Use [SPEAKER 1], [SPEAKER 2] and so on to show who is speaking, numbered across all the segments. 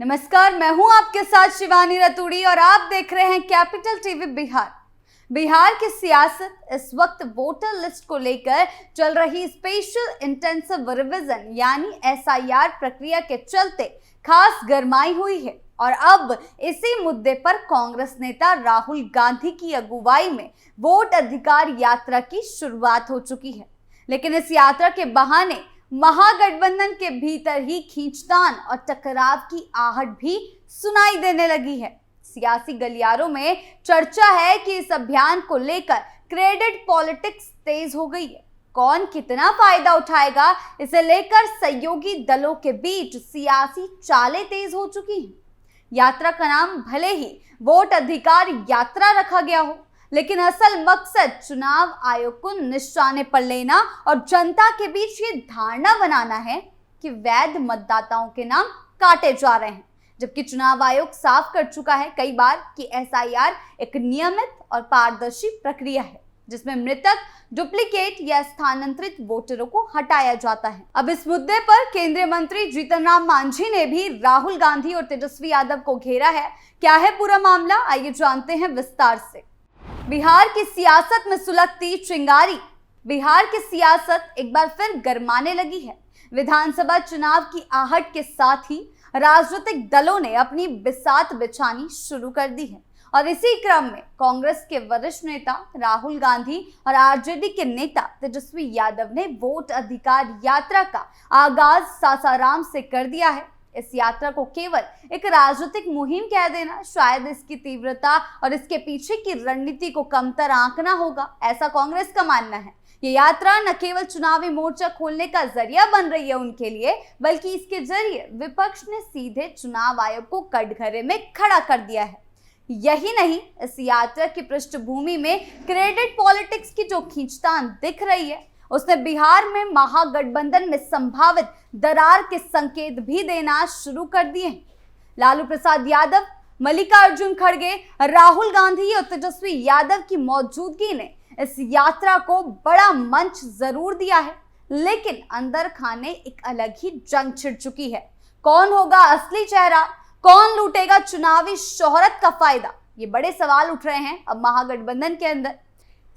[SPEAKER 1] नमस्कार, मैं हूं आपके साथ शिवानी रतूड़ी और आप देख रहे हैं कैपिटल टीवी बिहार। बिहार की सियासत इस वक्त वोटर लिस्ट को लेकर चल रही स्पेशल इंटेंसिव रिवीजन यानी एसआईआर प्रक्रिया के चलते खास गरमाई हुई है और अब इसी मुद्दे पर कांग्रेस नेता राहुल गांधी की अगुवाई में वोट अधिकार यात्रा की शुरुआत हो चुकी है। लेकिन इस यात्रा के बहाने महागठबंधन के भीतर ही खींचतान और टकराव की आहट भी सुनाई देने लगी है। सियासी गलियारों में चर्चा है कि इस अभियान को लेकर क्रेडिट पॉलिटिक्स तेज हो गई है। कौन कितना फायदा उठाएगा, इसे लेकर सहयोगी दलों के बीच सियासी चालें तेज हो चुकी हैं। यात्रा का नाम भले ही वोट अधिकार यात्रा रखा गया हो, लेकिन असल मकसद चुनाव आयोग को निशाने पर लेना और जनता के बीच ये धारणा बनाना है कि वैध मतदाताओं के नाम काटे जा रहे हैं, जबकि चुनाव आयोग साफ कर चुका है कई बार कि एसआईआर एक नियमित और पारदर्शी प्रक्रिया है जिसमें मृतक, डुप्लीकेट या स्थानांतरित वोटरों को हटाया जाता है। अब इस मुद्दे पर केंद्रीय मंत्री जीतन राम मांझी ने भी राहुल गांधी और तेजस्वी यादव को घेरा है। क्या है पूरा मामला, आइए जानते हैं विस्तार से। बिहार की सियासत में सुलगती चिंगारी। बिहार की सियासत एक बार फिर गरमाने लगी है। विधानसभा चुनाव की आहट के साथ ही राजनीतिक दलों ने अपनी बिसात बिछानी शुरू कर दी है और इसी क्रम में कांग्रेस के वरिष्ठ नेता राहुल गांधी और आरजेडी के नेता तेजस्वी यादव ने वोट अधिकार यात्रा का आगाज सासाराम से कर दिया है। इस यात्रा को केवल एक राजनीतिक मुहिम कह देना शायद इसकी तीव्रता और इसके पीछे की रणनीति को कमतर आंकना होगा, ऐसा कांग्रेस का मानना है। ये यात्रा न केवल चुनावी मोर्चा खोलने का जरिया बन रही है उनके लिए, बल्कि इसके जरिए विपक्ष ने सीधे चुनाव आयोग को कटघरे में खड़ा कर दिया है। यही नहीं, इस यात्रा की पृष्ठभूमि में क्रेडिट पॉलिटिक्स की जो खींचतान दिख रही है उसने बिहार में महागठबंधन में संभावित दरार के संकेत भी देना शुरू कर दिए हैं। लालू प्रसाद यादव, मल्लिकार्जुन खड़गे, राहुल गांधी और तेजस्वी यादव की मौजूदगी ने इस यात्रा को बड़ा मंच जरूर दिया है, लेकिन अंदर खाने एक अलग ही जंग छिड़ चुकी है। कौन होगा असली चेहरा, कौन लूटेगा चुनावी शोहरत का फायदा, ये बड़े सवाल उठ रहे हैं अब महागठबंधन के अंदर।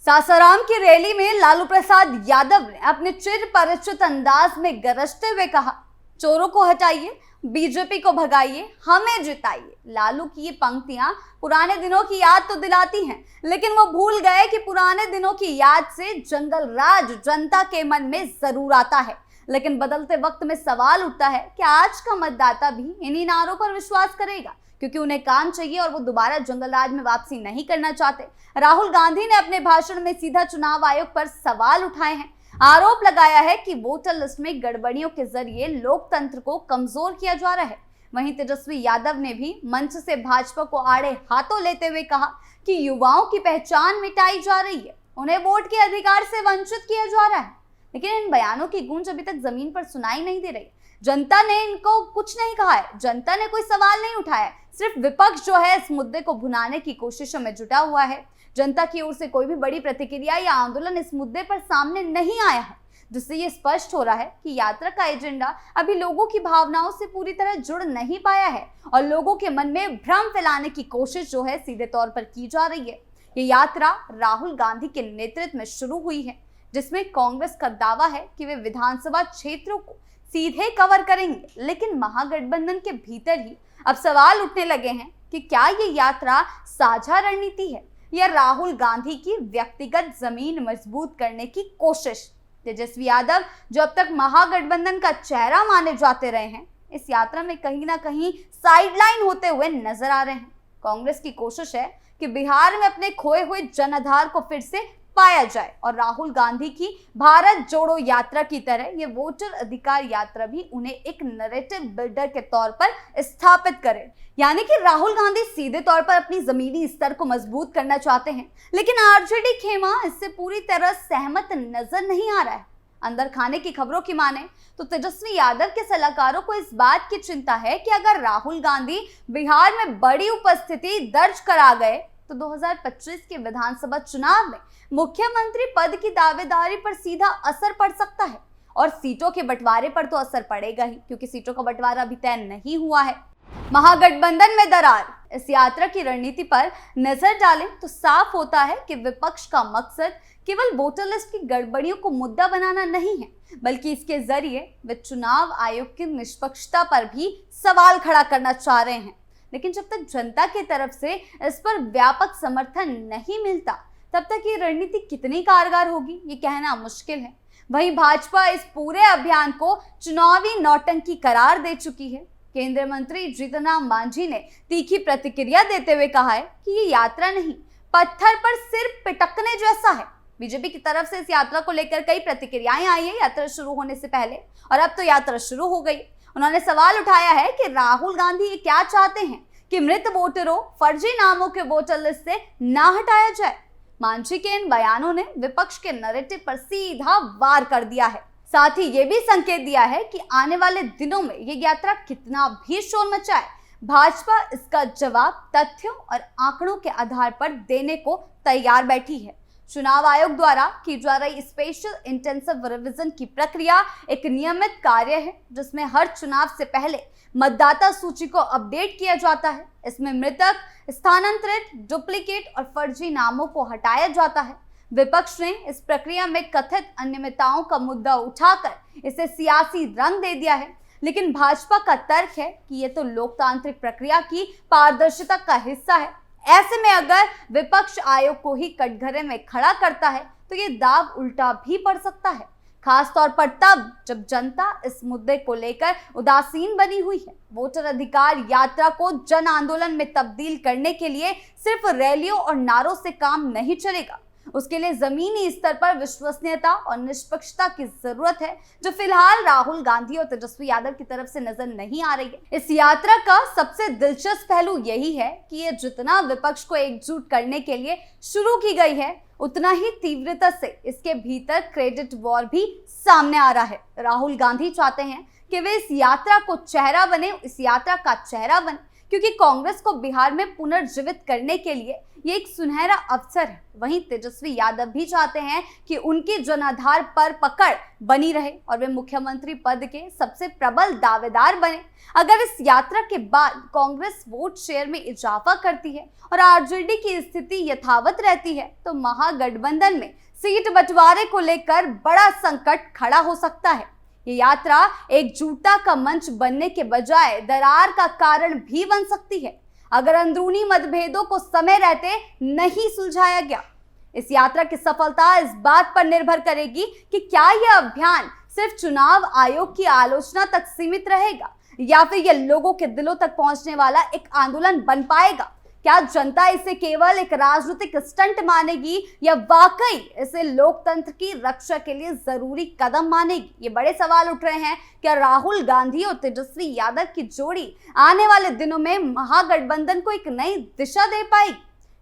[SPEAKER 1] सासाराम की रैली में लालू प्रसाद यादव ने अपने चिर परिचित अंदाज में गरजते हुए कहा, चोरों को हटाइए, बीजेपी को भगाइए, हमें जिताइए। लालू की ये पंक्तियां पुराने दिनों की याद तो दिलाती हैं, लेकिन वो भूल गए कि पुराने दिनों की याद से जंगल राज जनता के मन में जरूर आता है, लेकिन बदलते वक्त में सवाल उठता है कि आज का मतदाता भी इन्हीं नारों पर विश्वास करेगा, क्योंकि उन्हें काम चाहिए और वो दोबारा जंगल राज में वापसी नहीं करना चाहते। राहुल गांधी ने अपने भाषण में सीधा चुनाव आयोग पर सवाल उठाए हैं, आरोप लगाया है कि वोटर लिस्ट में गड़बड़ियों के जरिए लोकतंत्र को कमजोर किया जा रहा है। वहीं तेजस्वी यादव ने भी मंच से भाजपा को आड़े हाथों लेते हुए कहा कि युवाओं की पहचान मिटाई जा रही है, उन्हें वोट के अधिकार से वंचित किया जा रहा है। लेकिन इन बयानों की गूंज अभी तक जमीन पर सुनाई नहीं दे रही। जनता ने इनको कुछ नहीं कहा है, जनता ने कोई सवाल नहीं उठाया है। सिर्फ विपक्ष जो है इस मुद्दे को भुनाने की कोशिशों में जुटा हुआ है। जनता की ओर से कोई भी बड़ी प्रतिक्रिया या आंदोलन इस मुद्दे पर सामने नहीं आया है, जिससे ये स्पष्ट हो रहा है कि यात्रा का एजेंडा अभी लोगों की भावनाओं से पूरी तरह जुड़ नहीं पाया है और लोगों के मन में भ्रम फैलाने की कोशिश जो है सीधे तौर पर की जा रही है। ये यात्रा राहुल गांधी के नेतृत्व में शुरू हुई है, जिसमें कांग्रेस का दावा है कि वे विधानसभा क्षेत्रों को सीधे कवर करेंगे, लेकिन महागठबंधन के भीतर ही अब सवाल उठने लगे हैं कि क्या ये यात्रा साझा रणनीति है या राहुल गांधी की व्यक्तिगत जमीन मजबूत करने की कोशिश। तेजस्वी यादव, जो अब तक महागठबंधन का चेहरा माने जाते रहे हैं, इस यात्रा में कहीं ना कहीं साइडलाइन होते हुए नजर आ रहे हैं। कांग्रेस की कोशिश है कि बिहार में अपने खोए हुए जनाधार को फिर से पाया जाए और राहुल गांधी की भारत जोड़ो यात्रा की तरह ये वोटर अधिकार यात्रा भी उन्हें एक नैरेटिव बिल्डर के तौर पर स्थापित करे। यानी कि राहुल गांधी सीधे तौर पर अपनी जमीनी स्तर को मजबूत करना चाहते हैं, लेकिन आरजेडी खेमा इससे पूरी तरह सहमत नजर नहीं आ रहा है। अंदर खाने की खबरों की माने तो तेजस्वी यादव के सलाहकारों को इस बात की चिंता है कि अगर राहुल गांधी बिहार में बड़ी उपस्थिति दर्ज करा गए तो 2025 के विधानसभा चुनाव में मुख्यमंत्री पद की दावेदारी पर सीधा असर पड़ सकता है और सीटों के बंटवारे पर तो असर पड़ेगा ही, क्योंकि सीटों का बंटवारा अभी तय नहीं हुआ है। महागठबंधन में दरार, इस यात्रा की रणनीति पर नजर डालें तो साफ होता है कि विपक्ष का मकसद केवल वोटर लिस्ट की गड़बड़ियों को मुद्दा बनाना नहीं है, बल्कि इसके जरिए वे चुनाव आयोग की निष्पक्षता पर भी सवाल खड़ा करना चाह रहे हैं। लेकिन जब तक जनता की तरफ से इस पर व्यापक समर्थन नहीं मिलता, तब तक ये रणनीति कितनी कारगर होगी ये कहना मुश्किल है। वहीं भाजपा इस पूरे अभियान को चुनावी नौटंकी करार दे चुकी है। केंद्रीय मंत्री जीतन राम मांझी ने तीखी प्रतिक्रिया देते हुए कहा है कि ये यात्रा नहीं, पत्थर पर सिर पिटकने जैसा है। बीजेपी की तरफ से इस यात्रा को लेकर कई प्रतिक्रियाएं आई है यात्रा शुरू होने से पहले, और अब तो यात्रा शुरू हो गई। उन्होंने सवाल उठाया है कि राहुल गांधी ये क्या चाहते हैं कि मृत वोटरों, फर्जी नामों के वोटर लिस्ट से ना हटाया जाए। मांझी के इन बयानों ने विपक्ष के नैरेटिव पर सीधा वार कर दिया है। साथ ही ये भी संकेत दिया है कि आने वाले दिनों में ये यात्रा कितना भी शोर मचाए, भाजपा इसका जवाब तथ्यों और आंकड़ों के आधार पर देने को तैयार बैठी है। चुनाव आयोग द्वारा की जा रही स्पेशल इंटेंसिव रिवीजन की प्रक्रिया एक नियमित कार्य है, जिसमें हर चुनाव से पहले मतदाता सूची को अपडेट किया जाता है। इसमें मृतक, स्थानांतरित, डुप्लीकेट और फर्जी नामों को हटाया जाता है। विपक्ष ने इस प्रक्रिया में कथित अनियमितताओं का मुद्दा उठाकर इसे सियासी रंग दे दिया है, लेकिन भाजपा का तर्क है कि ये तो लोकतांत्रिक प्रक्रिया की पारदर्शिता का हिस्सा है। ऐसे में अगर विपक्ष आयोग को ही कटघरे में खड़ा करता है तो ये दाव उल्टा भी पड़ सकता है, खास तौर पर तब जब जनता इस मुद्दे को लेकर उदासीन बनी हुई है। वोटर अधिकार यात्रा को जन आंदोलन में तब्दील करने के लिए सिर्फ रैलियों और नारों से काम नहीं चलेगा, उसके लिए जमीनी स्तर पर विश्वसनीयता और निष्पक्षता की जरूरत है, जो फिलहाल राहुल गांधी और तेजस्वी यादव की तरफ से नजर नहीं आ रही है। इस यात्रा का सबसे दिलचस्प पहलू यही है कि ये जितना विपक्ष को एकजुट करने के लिए शुरू की गई है, उतना ही तीव्रता से इसके भीतर क्रेडिट वॉर भी सामने आ रहा है। राहुल गांधी चाहते हैं कि वे इस यात्रा को चेहरा बने, इस यात्रा का चेहरा बने, क्योंकि कांग्रेस को बिहार में पुनर्जीवित करने के लिए ये एक सुनहरा अवसर है। वहीं तेजस्वी यादव भी चाहते हैं कि उनकी जनाधार पर पकड़ बनी रहे और वे मुख्यमंत्री पद के सबसे प्रबल दावेदार बने। अगर इस यात्रा के बाद कांग्रेस वोट शेयर में इजाफा करती है और आरजेडी की स्थिति यथावत रहती है, तो महागठबंधन में सीट बंटवारे को लेकर बड़ा संकट खड़ा हो सकता है। ये यात्रा एकजुटता का मंच बनने के बजाय दरार का कारण भी बन सकती है, अगर अंदरूनी मतभेदों को समय रहते नहीं सुलझाया गया। इस यात्रा की सफलता इस बात पर निर्भर करेगी कि क्या यह अभियान सिर्फ चुनाव आयोग की आलोचना तक सीमित रहेगा, या फिर यह लोगों के दिलों तक पहुंचने वाला एक आंदोलन बन पाएगा। क्या जनता इसे केवल एक राजनीतिक स्टंट मानेगी या वाकई इसे लोकतंत्र की रक्षा के लिए जरूरी कदम मानेगी? ये बड़े सवाल उठ रहे हैं। क्या राहुल गांधी और तेजस्वी यादव की जोड़ी आने वाले दिनों में महागठबंधन को एक नई दिशा दे पाएगी,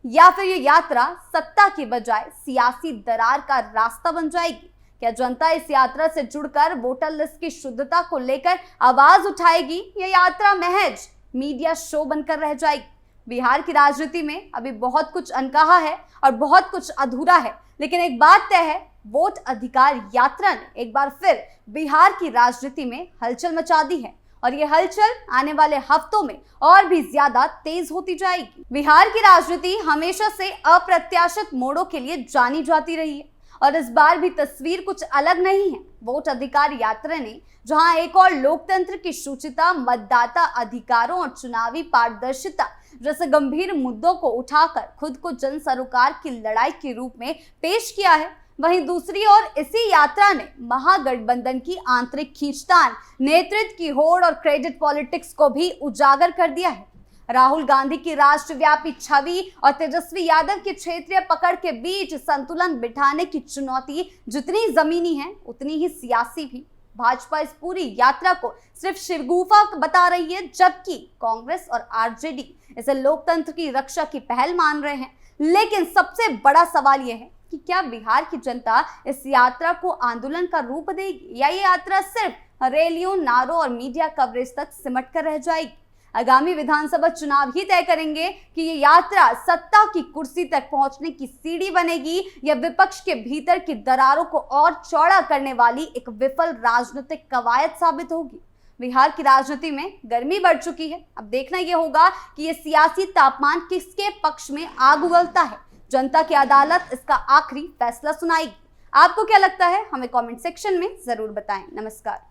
[SPEAKER 1] या फिर ये यात्रा सत्ता की बजाय सियासी दरार का रास्ता बन जाएगी? क्या जनता इस यात्रा से जुड़कर वोटर लिस्ट की शुद्धता को लेकर आवाज उठाएगी, या यात्रा महज मीडिया शो बनकर रह जाएगी? बिहार की राजनीति में अभी बहुत कुछ अनकहा है और बहुत कुछ अधूरा है, लेकिन एक बात तय है, वोट अधिकार यात्रा ने एक बार फिर बिहार की राजनीति में हलचल मचा दी है, और ये हलचल आने वाले हफ्तों में और भी ज्यादा तेज होती जाएगी। बिहार की राजनीति हमेशा से अप्रत्याशित मोड़ों के लिए जानी जाती रही है, और इस बार भी तस्वीर कुछ अलग नहीं है। वोट अधिकार यात्रा ने जहां एक और लोकतंत्र की शुचिता, मतदाता अधिकारों और चुनावी पारदर्शिता जैसे गंभीर मुद्दों को उठाकर खुद को जन सरोकार की लड़ाई के रूप में पेश किया है, वहीं दूसरी ओर इसी यात्रा ने महागठबंधन की आंतरिक खींचतान, नेतृत्व की होड़ और क्रेडिट पॉलिटिक्स को भी उजागर कर दिया है। राहुल गांधी की राष्ट्रव्यापी छवि और तेजस्वी यादव की क्षेत्रीय पकड़ के बीच संतुलन बिठाने की चुनौती जितनी जमीनी है, उतनी ही सियासी भी। भाजपा इस पूरी यात्रा को सिर्फ शिवगुफा बता रही है, जबकि कांग्रेस और आरजेडी इसे लोकतंत्र की रक्षा की पहल मान रहे हैं। लेकिन सबसे बड़ा सवाल यह है कि क्या बिहार की जनता इस यात्रा को आंदोलन का रूप देगी, या ये यात्रा सिर्फ रैलियों, नारों और मीडिया कवरेज तक सिमट कर रह जाएगी? आगामी विधानसभा चुनाव ही तय करेंगे कि ये यात्रा सत्ता की कुर्सी तक पहुंचने की सीढ़ी बनेगी, या विपक्ष के भीतर की दरारों को और चौड़ा करने वाली एक विफल राजनीतिक कवायद साबित होगी। बिहार की राजनीति में गर्मी बढ़ चुकी है। अब देखना यह होगा कि ये सियासी तापमान किसके पक्ष में आग उगलता है। जनता की अदालत इसका आखिरी फैसला सुनाएगी। आपको क्या लगता है, हमें कमेंट सेक्शन में जरूर बताएं। नमस्कार।